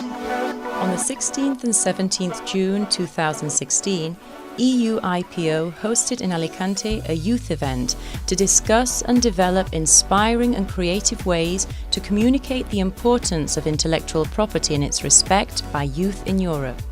On the 16th and 17th June 2016, EUIPO hosted in Alicante a youth event to discuss and develop inspiring and creative ways to communicate the importance of intellectual property and its respect by youth in Europe.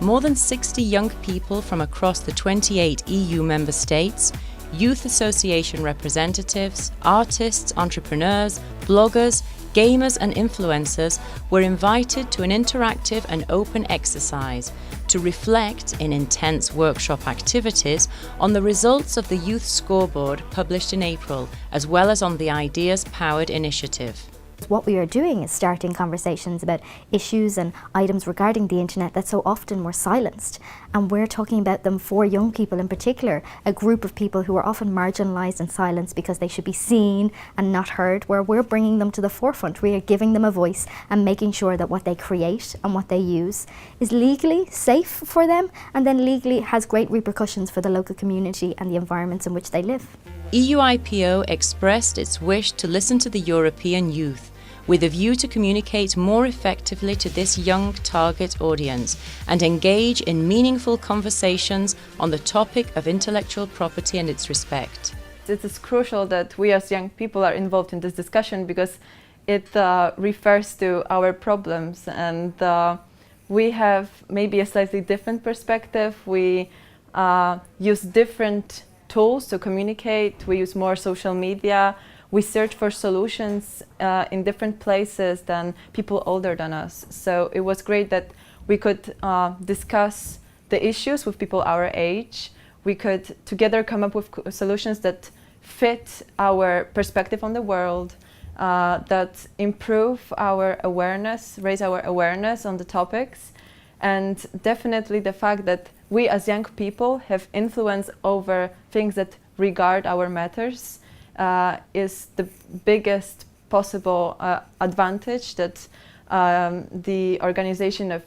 More than 60 young people from across the 28 EU member states, youth association representatives, artists, entrepreneurs, bloggers, gamers and influencers were invited to an interactive and open exercise to reflect in intense workshop activities on the results of the Youth Scoreboard published in April, as well as on the Ideas Powered initiative. What we are doing is starting conversations about issues and items regarding the internet that so often were silenced. And we're talking about them for young people in particular, a group of people who are often marginalised and silenced because they should be seen and not heard, where we're bringing them to the forefront. We are giving them a voice and making sure that what they create and what they use is legally safe for them, and then legally has great repercussions for the local community and the environments in which they live. EUIPO expressed its wish to listen to the European youth, with a view to communicate more effectively to this young target audience and engage in meaningful conversations on the topic of intellectual property and its respect. It is crucial that we as young people are involved in this discussion because it refers to our problems, and we have maybe a slightly different perspective. We use different tools to communicate. We use more social media. We search for solutions in different places than people older than us. So it was great that we could discuss the issues with people our age. We could together come up with solutions that fit our perspective on the world, that improve our awareness, raise our awareness on the topics, and definitely the fact that we as young people have influence over things that regard our matters is the biggest possible advantage that the organization of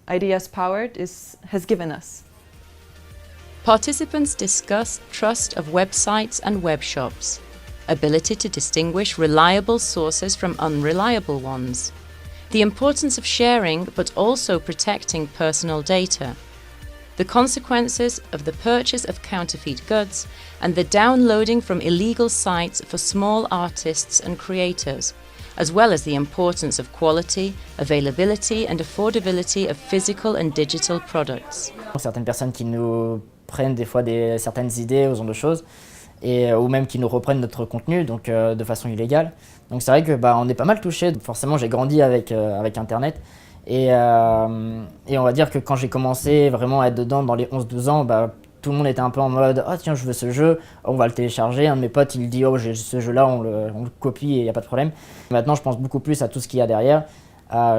Ideas Powered has given us. Participants discussed trust of websites and web shops, ability to distinguish reliable sources from unreliable ones, the importance of sharing but also protecting personal data, the consequences of the purchase of counterfeit goods, and the downloading from illegal sites for small artists and creators, as well as the importance of quality, availability and affordability of physical and digital products. Certaines personnes qui nous prennent des fois certaines idées ou ce genre de choses, ou même qui nous reprennent notre contenu donc, de façon illégale. Donc c'est vrai que on est pas mal touchés. Forcément j'ai grandi avec Internet. Et on va dire que quand j'ai commencé vraiment à être dedans dans les 11-12 ans, tout le monde était un peu en mode « Ah tiens, je veux ce jeu, on va le télécharger ». Un de mes potes, il dit « Oh, j'ai ce jeu-là, on le copie et il n'y a pas de problème ». Maintenant, je pense beaucoup plus à tout ce qu'il y a derrière.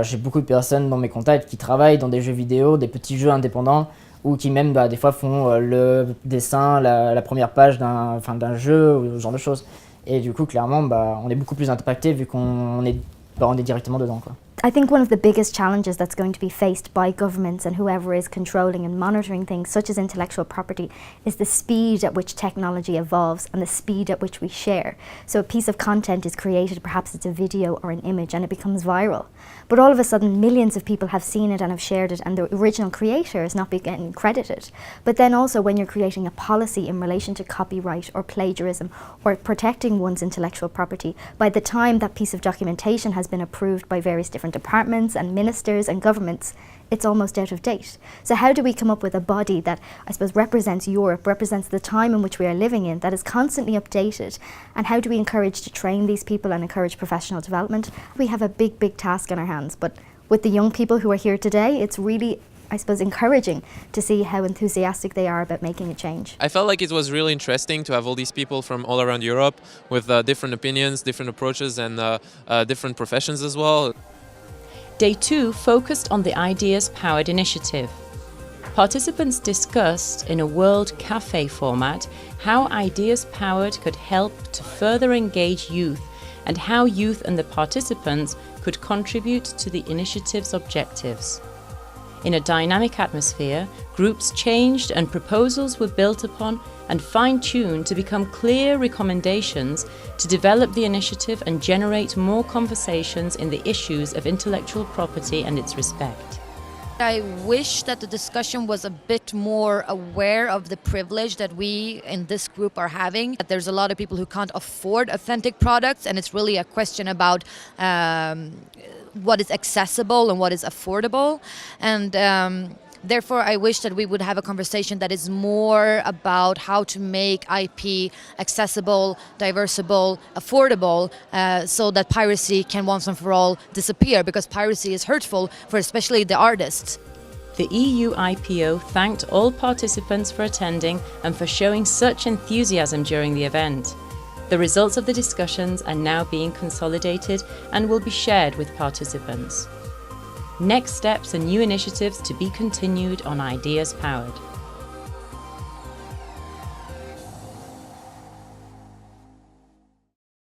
J'ai beaucoup de personnes dans mes contacts qui travaillent dans des jeux vidéo, des petits jeux indépendants, ou qui même des fois font le dessin, la première page d'un jeu, ou ce genre de choses. Et du coup, clairement, on est beaucoup plus impacté vu qu'on est directement dedans, quoi. I think one of the biggest challenges that's going to be faced by governments and whoever is controlling and monitoring things such as intellectual property is the speed at which technology evolves and the speed at which we share. So a piece of content is created, perhaps it's a video or an image, and it becomes viral. But all of a sudden millions of people have seen it and have shared it, and the original creator is not getting credited. But then also when you're creating a policy in relation to copyright or plagiarism or protecting one's intellectual property, by the time that piece of documentation has been approved by various different departments and ministers and governments, it's almost out of date. So how do we come up with a body that, I suppose, represents Europe, represents the time in which we are living in, that is constantly updated? And how do we encourage to train these people and encourage professional development? We have a big, big task on our hands, but with the young people who are here today, it's really, I suppose, encouraging to see how enthusiastic they are about making a change. I felt like it was really interesting to have all these people from all around Europe with different opinions, different approaches and different professions as well. Day 2 focused on the Ideas Powered initiative. Participants discussed, in a World Cafe format, how Ideas Powered could help to further engage youth and how youth and the participants could contribute to the initiative's objectives. In a dynamic atmosphere, groups changed and proposals were built upon and fine-tuned to become clear recommendations to develop the initiative and generate more conversations in the issues of intellectual property and its respect. I wish that the discussion was a bit more aware of the privilege that we in this group are having. That there's a lot of people who can't afford authentic products, and it's really a question about what is accessible and what is affordable. And therefore, I wish that we would have a conversation that is more about how to make IP accessible, diversible, affordable, so that piracy can once and for all disappear, because piracy is hurtful for especially the artists. The EUIPO thanked all participants for attending and for showing such enthusiasm during the event. The results of the discussions are now being consolidated and will be shared with participants. Next steps and new initiatives to be continued on Ideas Powered.